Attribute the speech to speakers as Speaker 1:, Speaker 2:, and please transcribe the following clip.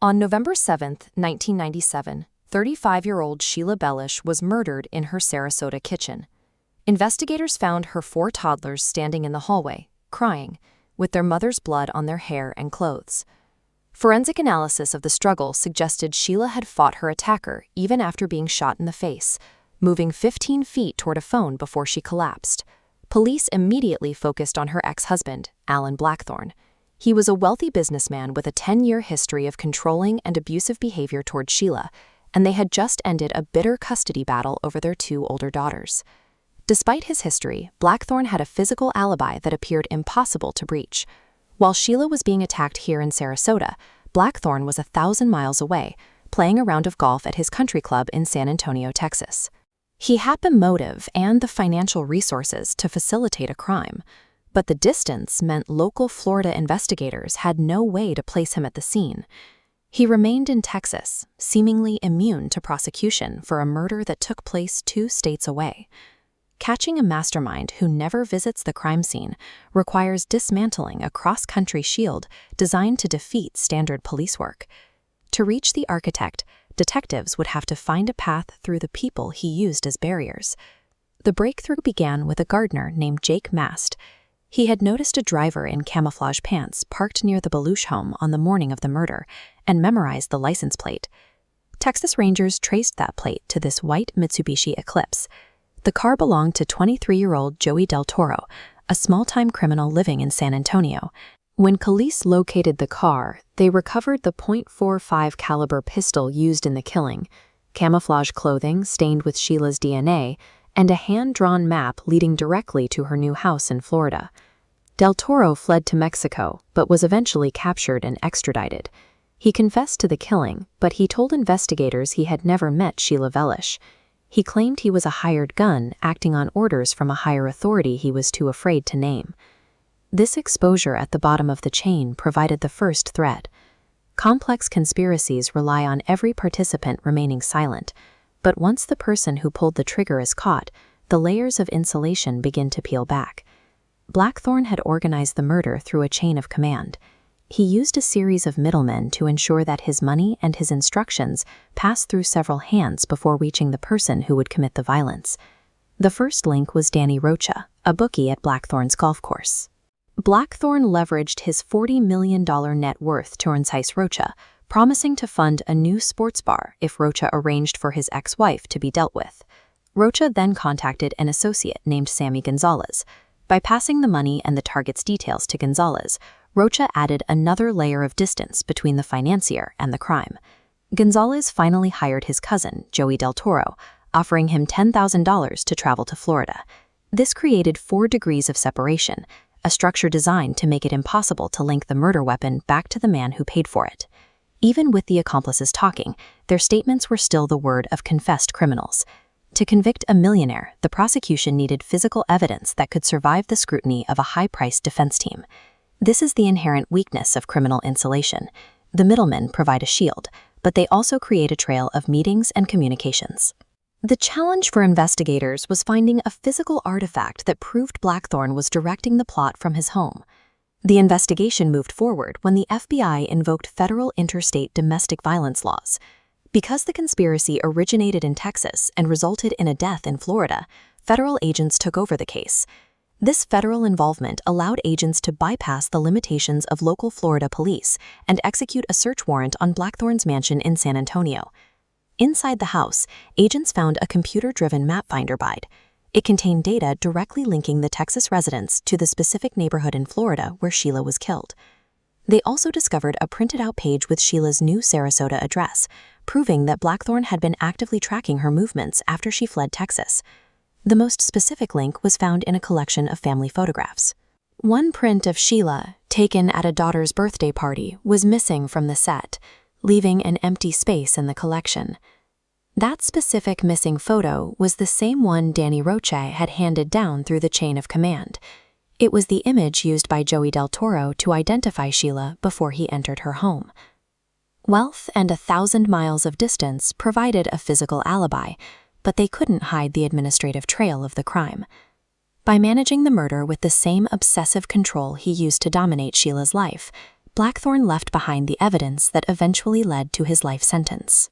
Speaker 1: On November 7, 1997, 35-year-old Sheila Bellish was murdered in her Sarasota kitchen. Investigators found her 4 toddlers standing in the hallway, crying, with their mother's blood on their hair and clothes. Forensic analysis of the struggle suggested Sheila had fought her attacker even after being shot in the face, moving 15 feet toward a phone before she collapsed. Police immediately focused on her ex-husband, Alan Blackthorne. He was a wealthy businessman with a 10-year history of controlling and abusive behavior toward Sheila, and they had just ended a bitter custody battle over their 2 older daughters. Despite his history, Blackthorne had a physical alibi that appeared impossible to breach. While Sheila was being attacked here in Sarasota, Blackthorne was 1,000 miles away, playing a round of golf at his country club in San Antonio, Texas. He had the motive and the financial resources to facilitate a crime, but the distance meant local Florida investigators had no way to place him at the scene. He remained in Texas, seemingly immune to prosecution for a murder that took place 2 states away. Catching a mastermind who never visits the crime scene requires dismantling a cross-country shield designed to defeat standard police work. To reach the architect, detectives would have to find a path through the people he used as barriers. The breakthrough began with a gardener named Jake Mast. He had noticed a driver in camouflage pants parked near the Belush home on the morning of the murder and memorized the license plate. Texas Rangers traced that plate to this white Mitsubishi Eclipse. The car belonged to 23-year-old Joey Del Toro, a small-time criminal living in San Antonio. When police located the car, they recovered the .45 caliber pistol used in the killing, camouflage clothing stained with Sheila's DNA, and a hand-drawn map leading directly to her new house in Florida. Del Toro fled to Mexico, but was eventually captured and extradited. He confessed to the killing, but he told investigators he had never met Sheila Bellish. He claimed he was a hired gun acting on orders from a higher authority he was too afraid to name. This exposure at the bottom of the chain provided the first threat. Complex conspiracies rely on every participant remaining silent, but once the person who pulled the trigger is caught, the layers of insulation begin to peel back. Blackthorne had organized the murder through a chain of command. He used a series of middlemen to ensure that his money and his instructions passed through several hands before reaching the person who would commit the violence. The first link was Danny Rocha, a bookie at Blackthorne's golf course. Blackthorne leveraged his $40 million net worth to entice Rocha, promising to fund a new sports bar if Rocha arranged for his ex-wife to be dealt with. Rocha then contacted an associate named Sammy Gonzalez. By passing the money and the target's details to Gonzalez, Rocha added another layer of distance between the financier and the crime. Gonzalez finally hired his cousin, Joey Del Toro, offering him $10,000 to travel to Florida. This created 4 degrees of separation, a structure designed to make it impossible to link the murder weapon back to the man who paid for it. Even with the accomplices talking, their statements were still the word of confessed criminals. To convict a millionaire, the prosecution needed physical evidence that could survive the scrutiny of a high-priced defense team. This is the inherent weakness of criminal insulation. The middlemen provide a shield, but they also create a trail of meetings and communications. The challenge for investigators was finding a physical artifact that proved Blackthorne was directing the plot from his home. The investigation moved forward when the FBI invoked federal interstate domestic violence laws. Because the conspiracy originated in Texas and resulted in a death in Florida, federal agents took over the case. This federal involvement allowed agents to bypass the limitations of local Florida police and execute a search warrant on Blackthorne's mansion in San Antonio. Inside the house, agents found a computer-driven map finder guide. It contained data directly linking the Texas residents to the specific neighborhood in Florida where Sheila was killed. They also discovered a printed-out page with Sheila's new Sarasota address, proving that Blackthorne had been actively tracking her movements after she fled Texas. The most specific link was found in a collection of family photographs. One print of Sheila, taken at a daughter's birthday party, was missing from the set, leaving an empty space in the collection. That specific missing photo was the same one Danny Rocha had handed down through the chain of command. It was the image used by Joey Del Toro to identify Sheila before he entered her home. Wealth and 1,000 miles of distance provided a physical alibi, but they couldn't hide the administrative trail of the crime. By managing the murder with the same obsessive control he used to dominate Sheila's life, Blackthorne left behind the evidence that eventually led to his life sentence.